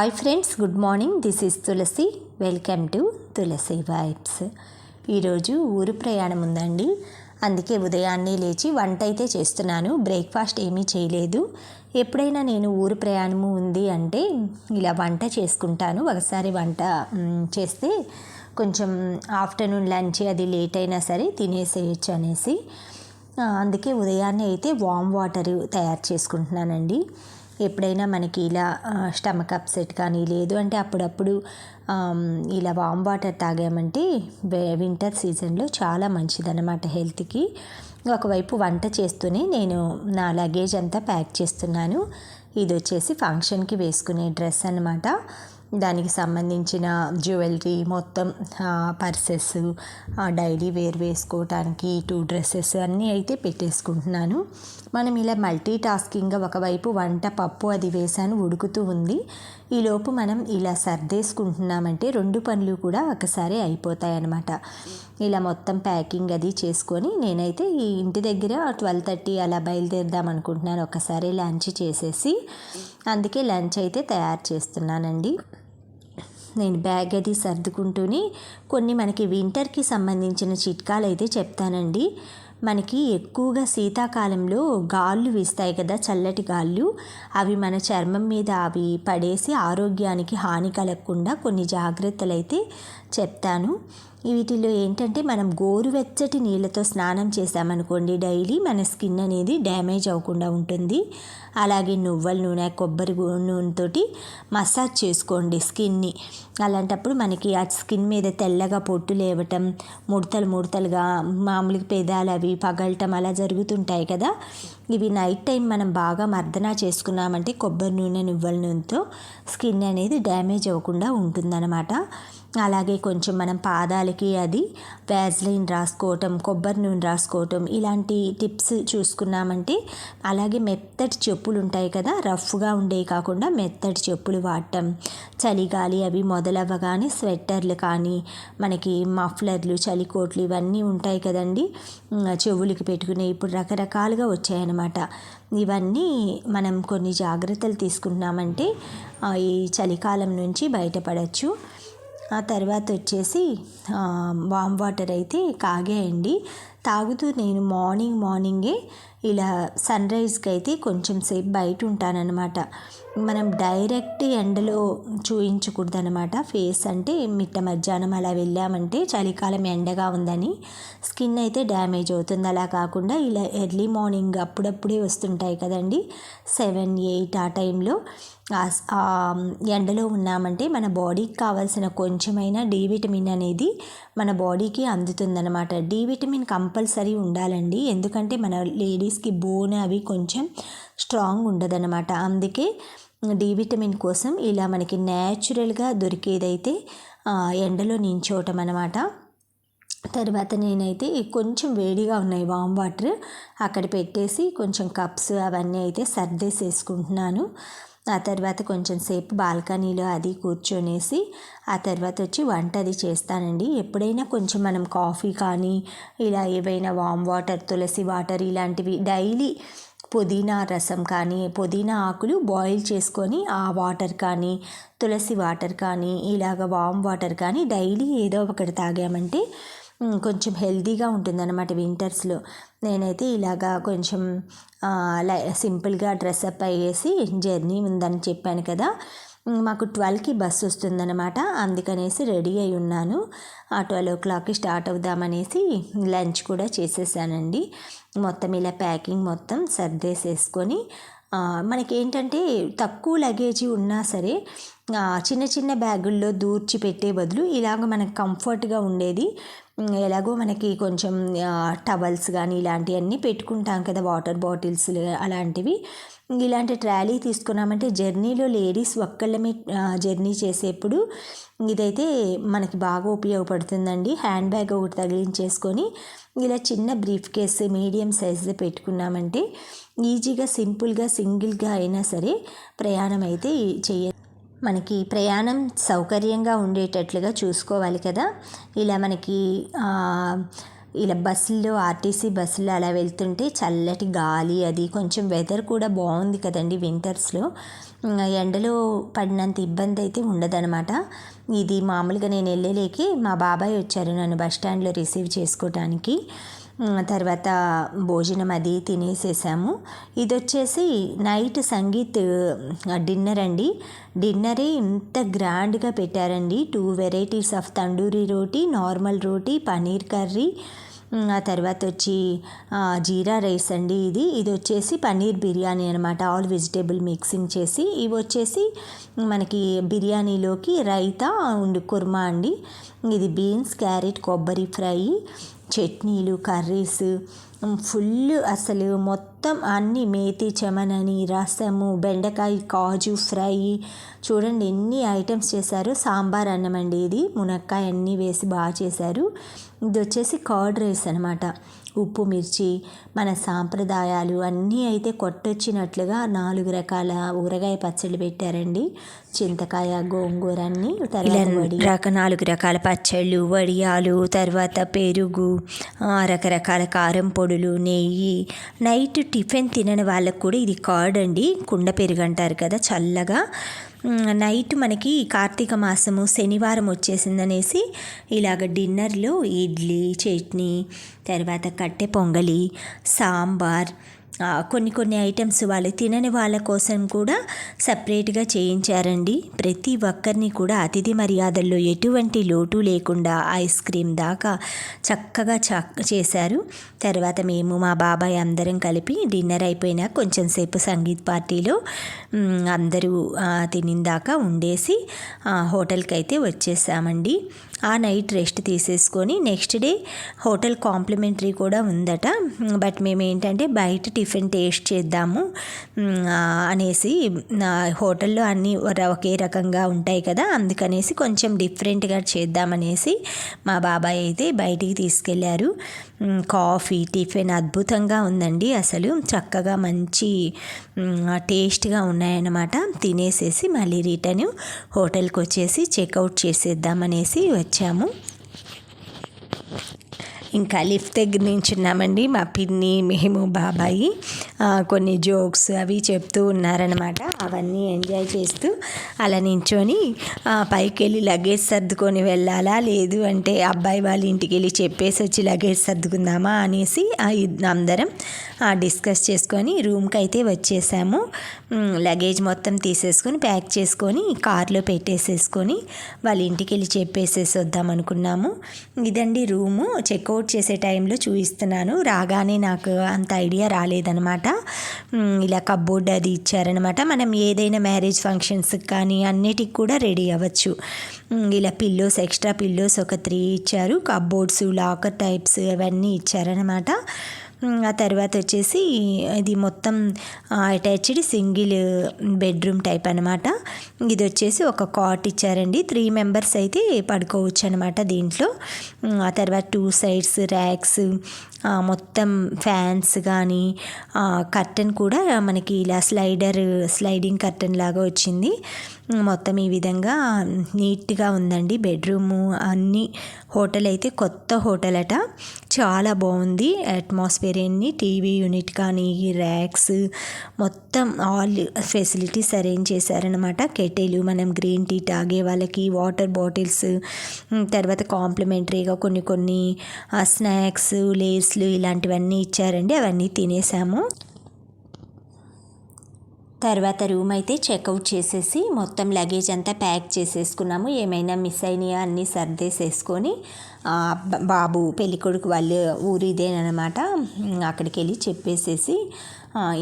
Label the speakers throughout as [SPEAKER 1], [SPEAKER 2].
[SPEAKER 1] Hi friends, good morning. This is Tulasi. Welcome to Tulasi vibes. ఈరోజు ఊరు ప్రయాణం ఉందండి, అందుకే ఉదయాన్నే లేచి వంట అయితే చేస్తున్నాను. బ్రేక్ఫాస్ట్ ఏమీ చేయలేదు. ఎప్పుడైనా నేను ఊరు ప్రయాణము ఉంది అంటే ఇలా వంట చేసుకుంటాను. ఒకసారి వంట చేస్తే కొంచెం ఆఫ్టర్నూన్ లంచ్ అది లేట్ అయినా సరే తినేసేయచ్చు అనేసి అందుకే ఉదయాన్నే అయితే వామ్ వాటర్ తయారు చేసుకుంటున్నానండి. ఎప్పుడైనా మనకి ఇలా స్టమక్ అప్సెట్ కానీ లేదు అంటే అప్పుడప్పుడు ఇలా వామ్ వాటర్ తాగామంటే వింటర్ సీజన్లో చాలా మంచిదన్నమాట హెల్త్కి. ఒకవైపు వంట చేస్తూనే నేను నా లగేజ్ అంతా ప్యాక్ చేస్తున్నాను. ఇది వచ్చేసి ఫంక్షన్కి వేసుకునే డ్రెస్ అన్నమాట. దానికి సంబంధించిన జ్యువెలరీ మొత్తం, పర్సెస్, డైలీ వేర్ వేసుకోవటానికి 2 డ్రెస్సెస్ అన్నీ అయితే పెట్టేసుకుంటున్నాను. మనం ఇలా మల్టీ టాస్కింగ్గా ఒకవైపు వంట పప్పు అది వేసాను, ఉడుకుతూ ఉంది. ఈలోపు మనం ఇలా సర్దేసుకుంటున్నామంటే 2 పనులు కూడా ఒకసారి అయిపోతాయి అన్నమాట. ఇలా మొత్తం ప్యాకింగ్ అది చేసుకొని నేనైతే ఈ ఇంటి దగ్గర 12:30 అలా బయలుదేరదాం అనుకుంటున్నాను. ఒకసారి లంచ్ చేసేసి అందుకే లంచ్ అయితే తయారు చేస్తున్నానండి. నేను బ్యాగ్ అది సర్దుకుంటూనే కొన్ని మనకి వింటర్కి సంబంధించిన చిట్కాలు అయితే చెప్తానండి. మనకి ఎక్కువగా శీతాకాలంలో గాళ్ళు వీస్తాయి కదా, చల్లటి గాళ్ళు. అవి మన చర్మం మీద అవి పడేసి ఆరోగ్యానికి హాని కలగకుండా కొన్ని జాగ్రత్తలు అయితే చెప్తాను. వీటిలో ఏంటంటే మనం గోరువెచ్చటి నీళ్ళతో స్నానం చేసామనుకోండి డైలీ, మన స్కిన్ అనేది డ్యామేజ్ అవ్వకుండా ఉంటుంది. అలాగే నువ్వుల నూనె, కొబ్బరి నూనెతోటి మసాజ్ చేసుకోండి స్కిన్ని. అలాంటప్పుడు మనకి ఆ స్కిన్ మీద తెల్లగా పొట్టు లేవటం, ముడతలుగా మామూలుగా పెదాలు అవి పగలటం అలా జరుగుతుంటాయి కదా. ఇవి నైట్ టైం మనం బాగా మర్దన చేసుకున్నామంటే కొబ్బరి నూనె, నువ్వుల నూనెతో స్కిన్ అనేది డ్యామేజ్ అవ్వకుండా ఉంటుందన్నమాట. అలాగే కొంచెం మనం పాదాలకి అది వ్యాజ్లైన్ రాసుకోవటం, కొబ్బరి నూనె రాసుకోవటం, ఇలాంటి టిప్స్ చూసుకున్నామంటే. అలాగే మెత్తటి చెప్పులు ఉంటాయి కదా, రఫ్గా ఉండేవి కాకుండా మెత్తటి చెప్పులు వాడటం. చలిగాలి అవి మొదలవ్వగానే స్వెట్టర్లు కానీ, మనకి మఫ్లర్లు, చలికోట్లు ఇవన్నీ ఉంటాయి కదండి, చెవులకి పెట్టుకునే ఇప్పుడు రకరకాలుగా వచ్చాయన్నమాట. ఇవన్నీ మనం కొన్ని జాగ్రత్తలు తీసుకున్నామంటే ఈ చలికాలం నుంచి బయటపడవచ్చు. ఆ తర్వాత వచ్చేసి వామ్ వాటర్ అయితే కాగాయండి. తాగుతూ నేను మార్నింగే ఇలా సన్ రైజ్కి అయితే కొంచెం సేపు బయట ఉంటానన్నమాట. మనం డైరెక్ట్ ఎండలో చూయించకూడదు అనమాట ఫేస్. అంటే మిట్ట మధ్యాహ్నం అలా వెళ్ళామంటే చలికాలం ఎండగా ఉందని స్కిన్ అయితే డ్యామేజ్ అవుతుంది. అలా కాకుండా ఇలా ఎర్లీ మార్నింగ్ అప్పుడప్పుడే వస్తుంటాయి కదండి, 7, 8 ఆ టైంలో ఎండలో ఉన్నామంటే మన బాడీకి కావాల్సిన కొంచెమైనా డి విటమిన్ అనేది మన బాడీకి అందుతుందన్నమాట. డి విటమిన్ కంపల్సరీ ఉండాలండి, ఎందుకంటే మన లేడీస్కి బోన్ అవి కొంచెం స్ట్రాంగ్ ఉండదన్నమాట. అందుకే డి విటమిన్ కోసం ఇలా మనకి న్యాచురల్గా దొరికేదైతే ఎండలో నించోవటం అన్నమాట. తర్వాత నేనైతే కొంచెం వేడిగా ఉన్నాయి వామ్ వాటర్ అక్కడ పెట్టేసి కొంచెం కప్స్ అవన్నీ అయితే సర్దేసేసుకుంటున్నాను. ఆ తర్వాత కొంచెం సేపు బాల్కనీలో అది కూర్చొనేసి ఆ తర్వాత వచ్చి వంట అది చేస్తానండి. ఎప్పుడైనా కొంచెం మనం కాఫీ కానీ ఇలా ఏవైనా వామ్ వాటర్, తులసి వాటర్ ఇలాంటివి డైలీ, పుదీనా రసం కానీ, పుదీనా ఆకులు బాయిల్ చేసుకొని ఆ వాటర్ కానీ, తులసి వాటర్ కానీ, ఇలాగ వామ్ వాటర్ కానీ డైలీ ఏదో ఒకటి తాగామంటే కొంచెం హెల్తీగా ఉంటుందన్నమాట వింటర్స్లో. నేనైతే ఇలాగా కొంచెం సింపుల్గా డ్రెస్అప్ అయ్యేసి జర్నీ ఉందని చెప్పాను కదా, మాకు 12కి బస్సు వస్తుందన్నమాట. అందుకనేసి రెడీ అయి ఉన్నాను. 12 o'clockకి స్టార్ట్ అవుదామనేసి లంచ్ కూడా చేసేసానండి. మొత్తం ఇలా ప్యాకింగ్ మొత్తం సర్దేసేసుకొని మనకేంటంటే తక్కువ లగేజీ ఉన్నా సరే చిన్న చిన్న బ్యాగుల్లో దూర్చి పెట్టే బదులు ఇలాగ మనకు కంఫర్ట్గా ఉండేది. ఎలాగో మనకి కొంచెం టవల్స్ కానీ ఇలాంటివన్నీ పెట్టుకుంటాం కదా, వాటర్ బాటిల్స్ అలాంటివి. ఇలాంటి ట్రాలీ తీసుకున్నామంటే జర్నీలో లేడీస్ ఒక్కళ్ళమే జర్నీ చేసేప్పుడు ఇదైతే మనకి బాగా ఉపయోగపడుతుందండి. హ్యాండ్ బ్యాగ్ ఒకటి తగిలించేసుకొని ఇలా చిన్న బ్రీఫ్ కేస్ మీడియం సైజు పెట్టుకున్నామంటే ఈజీగా సింపుల్గా సింగిల్గా అయినా సరే ప్రయాణం అయితే మనకి ప్రయాణం సౌకర్యంగా ఉండేటట్లుగా చూసుకోవాలి కదా. ఇలా మనకి ఇలా బస్సుల్లో, ఆర్టీసీ బస్సులో అలా వెళ్తుంటే చల్లటి గాలి అది కొంచెం వెదర్ కూడా బాగుంది కదండి వింటర్స్లో. ఎండలో పడినంత ఇబ్బంది అయితే ఉండదనమాట. ఇది మామూలుగా నేను వెళ్ళలేకే మా బాబాయ్ వచ్చారు నన్ను బస్ స్టాండ్లో రిసీవ్ చేసుకోవటానికి. తర్వాత భోజనం అది తినేసేసాము. ఇది వచ్చేసి నైట్ సంగీత్ డిన్నర్ అండి. డిన్నరే ఇంత గ్రాండ్గా పెట్టారండి. 2 varieties of tandoori roti, normal roti, paneer curry, ఆ తర్వాత వచ్చి జీరా రైస్ అండి. ఇది వచ్చేసి పన్నీర్ బిర్యానీ అనమాట. ఆల్ వెజిటేబుల్ మిక్సింగ్ చేసి. ఇవి వచ్చేసి మనకి బిర్యానీలోకి రైతా ఉండి కుర్మా అండి. ఇది బీన్స్, క్యారెట్, కొబ్బరి ఫ్రై, చట్నీలు, కర్రీస్, ఫుల్ అసలు మొత్తం అన్ని మేతి చమనని, రసము, బెండకాయ కాజు ఫ్రై, చూడండి ఎన్ని ఐటమ్స్ చేశారు. సాంబార్ అన్నం అండి. ఇది మునక్కాయ అన్నీ వేసి బాగా చేశారు. ఇది వచ్చేసి కర్డ్ రైస్ అనమాట. ఉప్పు మిర్చి, మన సాంప్రదాయాలు అన్నీ అయితే కొట్టొచ్చినట్లుగా 4 రకాల ఊరగాయ పచ్చళ్ళు పెట్టారండి. చింతకాయ, గోంగూర అన్నీ, తర్వాత 4 రకాల పచ్చళ్ళు, వడియాలు, తర్వాత పెరుగు, రకరకాల కారం పొడులు, నెయ్యి. నైట్ టిఫిన్ తినని వాళ్ళకు కూడా ఇది కర్డ్ అండి. కుండ పెరుగు అంటారు కదా, చల్లగా. నైట్ మనకి కార్తీక మాసము శనివారం వచ్చేసిందనేసి ఇలాగ డిన్నర్లో ఇడ్లీ, చట్నీ, తర్వాత కట్టె పొంగలి, సాంబార్, కొన్ని ఐటమ్స్ వాళ్ళు తినని వాళ్ళ కోసం కూడా సపరేట్గా చేయించారండి. ప్రతి ఒక్కరిని కూడా అతిథి మర్యాదల్లో ఎటువంటి లోటు లేకుండా ఐస్ క్రీమ్ దాకా చక్కగా చేశారు. తర్వాత మేము మా బాబాయ్ అందరం కలిపి డిన్నర్ అయిపోయినా కొంచెం సేపు సంగీత్ పార్టీలో అందరూ తినిందాకా ఉండేసి హోటల్కి అయితే వచ్చేసామండి. ఆ నైట్ రెస్ట్ తీసేసుకొని నెక్స్ట్ డే హోటల్ కాంప్లిమెంటరీ కూడా ఉందట. బట్ మేము ఏంటంటే బయట టిఫిన్ టేస్ట్ చేద్దాము అనేసి, హోటల్లో అన్నీ ఒకే రకంగా ఉంటాయి కదా, అందుకనేసి కొంచెం డిఫరెంట్గా చేద్దామనేసి మా బాబాయ్ అయితే బయటికి తీసుకెళ్ళారు. కాఫీ, టిఫిన్ అద్భుతంగా ఉందండి. అసలు చక్కగా మంచి టేస్ట్గా ఉన్నాయన్నమాట. తినేసేసి మళ్ళీ రిటర్న్ హోటల్కి వచ్చేసి చెక్అవుట్ చేసేద్దామనేసి వచ్చాము. ఇంకా లిఫ్ట్ దగ్గర నించున్నామండి. మా పిన్ని, మేము, బాబాయి కొన్ని జోక్స్ అవి చెప్తూ ఉన్నారనమాట. అవన్నీ ఎంజాయ్ చేస్తూ అలా నించొని పైకి వెళ్ళి లగేజ్ సర్దుకొని వెళ్ళాలా, లేదు అంటే అబ్బాయి వాళ్ళ ఇంటికి వెళ్ళి చెప్పేసి వచ్చి లగేజ్ సర్దుకుందామా అనేసి అందరం డిస్కస్ చేసుకొని రూమ్కి అయితే వచ్చేసాము. లగేజ్ మొత్తం తీసేసుకొని ప్యాక్ చేసుకొని కార్లో పెట్టేసేసుకొని వాళ్ళ ఇంటికి వెళ్ళి చెప్పేసేసి వద్దాం అనుకున్నాము. ఇదండి రూము. చెక్అవుట్ చేసే టైంలో చూపిస్తున్నాను. రాగానే నాకు అంత ఐడియా రాలేదనమాట. ఇలా కప్బోర్డ్ అది ఇచ్చారనమాట. మనం ఏదైనా మ్యారేజ్ ఫంక్షన్స్కి కానీ అన్నిటికి కూడా రెడీ అవ్వచ్చు. ఇలా పిల్లోస్, ఎక్స్ట్రా పిల్లోస్ ఒక 3 ఇచ్చారు. కప్బోర్డ్స్, లాకర్ టైప్స్ అవన్నీ ఇచ్చారనమాట. ఆ తర్వాత వచ్చేసి ఇది మొత్తం అటాచ్డ్ సింగిల్ బెడ్రూమ్ టైప్ అనమాట. ఇది వచ్చేసి ఒక కాట్ ఇచ్చారండి. 3 మెంబర్స్ అయితే పడుకోవచ్చు అనమాట దీంట్లో. ఆ తర్వాత 2 సైడ్స్ ర్యాక్స్, మొత్తం ఫ్యాన్స్ కానీ, కర్టెన్ కూడా మనకి ఇలా స్లైడింగ్ కర్టెన్ లాగా వచ్చింది. మొత్తం ఈ విధంగా నీట్గా ఉందండి బెడ్రూము అన్నీ. హోటల్ అయితే కొత్త హోటల్ అట, చాలా బాగుంది. అట్మాస్ఫియర్ అన్ని, టీవీ యూనిట్ కానీ, ర్యాక్స్, మొత్తం ఆల్ ఫెసిలిటీస్ అరేంజ్ చేశారనమాట. కెటిల్, మనం గ్రీన్ టీ తాగే వాళ్ళకి వాటర్ బాటిల్స్, తర్వాత కాంప్లిమెంటరీగా కొన్ని స్నాక్స్, లేస్లు ఇలాంటివన్నీ ఇచ్చారండి. అవన్నీ తినేసాము. తర్వాత రూమ్ అయితే చెక్అవుట్ చేసేసి మొత్తం లగేజ్ అంతా ప్యాక్ చేసేసుకున్నాము. ఏమైనా మిస్ అయినాయా అన్నీ సర్దేసేసుకొని బాబు పెళ్ళికొడుకు వాళ్ళ ఊరు ఇదేనమాట, అక్కడికి వెళ్ళి చెప్పేసేసి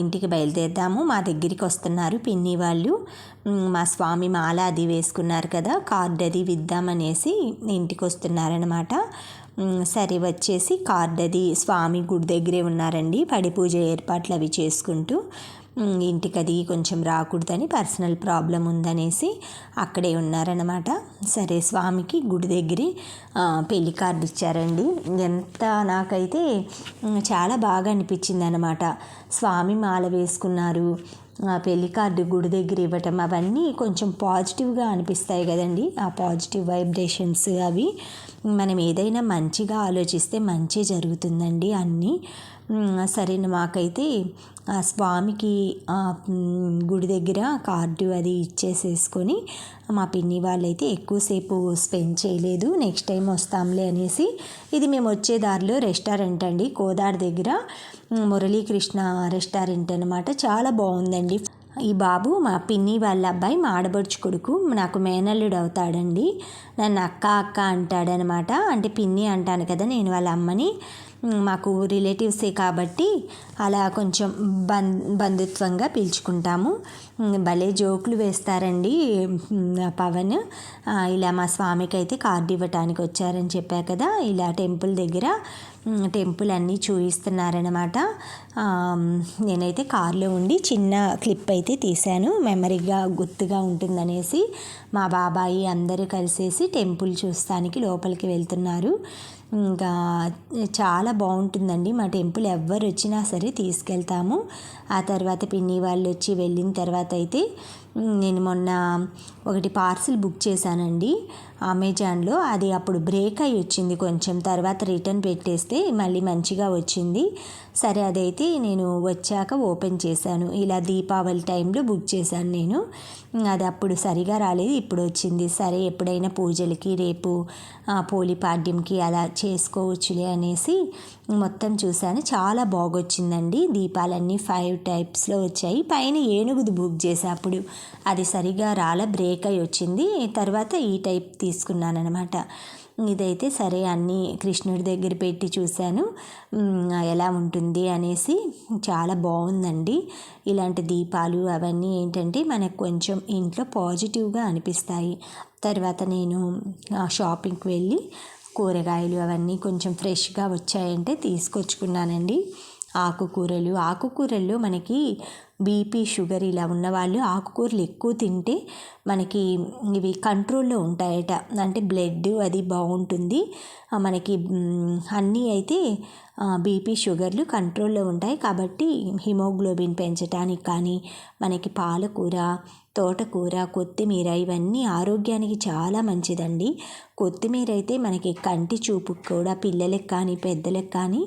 [SPEAKER 1] ఇంటికి బయలుదేరుదాము. మా దగ్గరికి వస్తున్నారు పిన్ని వాళ్ళు. మా స్వామి మాల అది వేసుకున్నారు కదా, కార్డ్ అది విద్దామనేసి ఇంటికి వస్తున్నారనమాట. సరే వచ్చేసి కార్డ్ అది స్వామి గుడి దగ్గరే ఉన్నారండి. పడి పూజ ఏర్పాట్లు అవి చేసుకుంటూ. ఇంటికి అది కొంచెం రాకూడదని పర్సనల్ ప్రాబ్లం ఉందనేసి అక్కడే ఉన్నారనమాట. సరే స్వామికి గుడి దగ్గరే పెళ్లి కార్డు ఇచ్చారండి. ఎంత నాకైతే చాలా బాగా అనిపించింది అనమాట. స్వామి మాల వేసుకున్నారు, పెళ్లి కార్డు గుడి దగ్గర ఇవ్వటం, అవన్నీ కొంచెం పాజిటివ్గా అనిపిస్తాయి కదండి. ఆ పాజిటివ్ వైబ్రేషన్స్ అవి మనం ఏదైనా మంచిగా ఆలోచిస్తే మంచి జరుగుతుందండి అన్నీ. సరే మాకైతే ఆ స్వామికి గుడి దగ్గర కార్డు అది ఇచ్చేసేసుకొని మా పిన్ని వాళ్ళైతే ఎక్కువసేపు స్పెండ్ చేయలేదు, నెక్స్ట్ టైం వస్తాంలే అనేసి. ఇది మేము వచ్చే దారిలో రెస్టారెంట్ అండి, కోదాడ దగ్గర మురళీకృష్ణ రెస్టారెంట్ అనమాట. చాలా బాగుందండి. ఈ బాబు మా పిన్ని వాళ్ళ అబ్బాయి, మా ఆడబడుచు కొడుకు, నాకు మేనల్లుడు అవుతాడండి. నన్ను అక్క అక్క అంటాడనమాట. అంటే పిన్ని అంటాను కదా నేను వాళ్ళ అమ్మని. మాకు రిలేటివ్సే కాబట్టి అలా కొంచెం బంధుత్వంగా పిలుచుకుంటాము. భలే జోకులు వేస్తారండి పవన్. ఇలా మా స్వామికి అయితే కార్డు ఇవ్వటానికి వచ్చారని చెప్పా కదా, ఇలా టెంపుల్ దగ్గర టెంపుల్ అన్నీ చూపిస్తున్నారనమాట. నేనైతే కారులో ఉండి చిన్న క్లిప్ అయితే తీశాను, మెమరీగా గుర్తుగా ఉంటుందనేసి. మా బాబాయి అందరూ కలిసేసి టెంపుల్ చూస్తానికి లోపలికి వెళ్తున్నారు. ఇంకా చాలా బాగుంటుందండి మా టెంపుల్. ఎవ్వరు వచ్చినా సరే తీసుకెళ్తాము. ఆ తర్వాత పిన్ని వాళ్ళు వచ్చి వెళ్ళిన తర్వాత అయితే నేను మొన్న ఒకటి పార్సిల్ బుక్ చేశానండి అమెజాన్లో. అది అప్పుడు బ్రేక్ అయ్యి వచ్చింది కొంచెం, తర్వాత రిటర్న్ పెట్టేస్తే మళ్ళీ మంచిగా వచ్చింది. సరే అదైతే నేను వచ్చాక ఓపెన్ చేశాను. ఇలా దీపావళి టైంలో బుక్ చేశాను నేను. అది అప్పుడు సరిగా రాలేదు, ఇప్పుడు వచ్చింది. సరే ఎప్పుడైనా పూజలకి, రేపు పోలిపాడ్యంకి అలా చేసుకోవచ్చులే అనేసి మొత్తం చూశాను. చాలా బాగొచ్చిందండి. దీపాలన్నీ 5 టైప్స్లో వచ్చాయి. పైన ఏనుగుది బుక్ చేసా అప్పుడు, అది సరిగా రాలే, బ్రేక్ అయ్యి వచ్చింది. తర్వాత ఈ టైప్ తీసుకున్నాను అనమాట. ఇదైతే సరే అన్నీ కృష్ణుడి దగ్గర పెట్టి చూశాను ఎలా ఉంటుంది అనేసి. చాలా బాగుందండి. ఇలాంటి దీపాలు అవన్నీ ఏంటంటే మనకు కొంచెం ఇంట్లో పాజిటివ్గా అనిపిస్తాయి. తర్వాత నేను షాపింగ్కి వెళ్ళి కూరగాయలు అవన్నీ కొంచెం ఫ్రెష్గా వచ్చాయంటే తీసుకొచ్చుకున్నానండి. ఆకుకూరల్లో మనకి బీపీ, షుగర్ ఇలా ఉన్నవాళ్ళు ఆకుకూరలు ఎక్కువ తింటే మనకి ఇవి కంట్రోల్లో ఉంటాయట. అంటే బ్లడ్ అది బాగుంటుంది మనకి. అన్నీ అయితే బీపీ, షుగర్లు కంట్రోల్లో ఉంటాయి కాబట్టి హిమోగ్లోబిన్ పెంచడానికి కానీ మనకి పాలకూర, తోటకూర, కొత్తిమీర ఇవన్నీ ఆరోగ్యానికి చాలా మంచిదండి. కొత్తిమీర అయితే మనకి కంటి చూపుకి కూడా, పిల్లలకు కానీ పెద్దలకు కానీ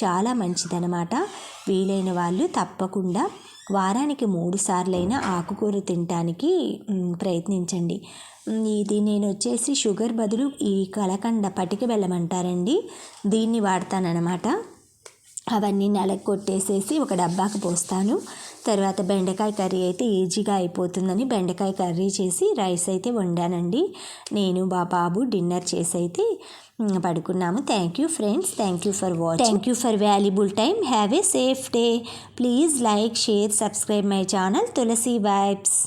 [SPEAKER 1] చాలా మంచిదనమాట. వీలైన వాళ్ళు తప్పకుండా వారానికి 3 సార్లైనా ఆకుకూర తినటానికి ప్రయత్నించండి. ఇది నేను వచ్చేసి షుగర్ బదులు ఈ కలకండ పటిక బెల్లం అంటారండి, దీన్ని వాడతానన్నమాట. అవన్నీ నలగొట్టేసేసి ఒక డబ్బాకు పోస్తాను. తర్వాత బెండకాయ కర్రీ అయితే ఈజీగా అయిపోతుందని బెండకాయ కర్రీ చేసి రైస్ అయితే వండానండి. నేను బాబు డిన్నర్ చేసి అయితే పడుకున్నాము. Thank you friends, thank you for watching, thank you for valuable time. Have a safe day. Please like, share, subscribe my channel Tulasi vibes.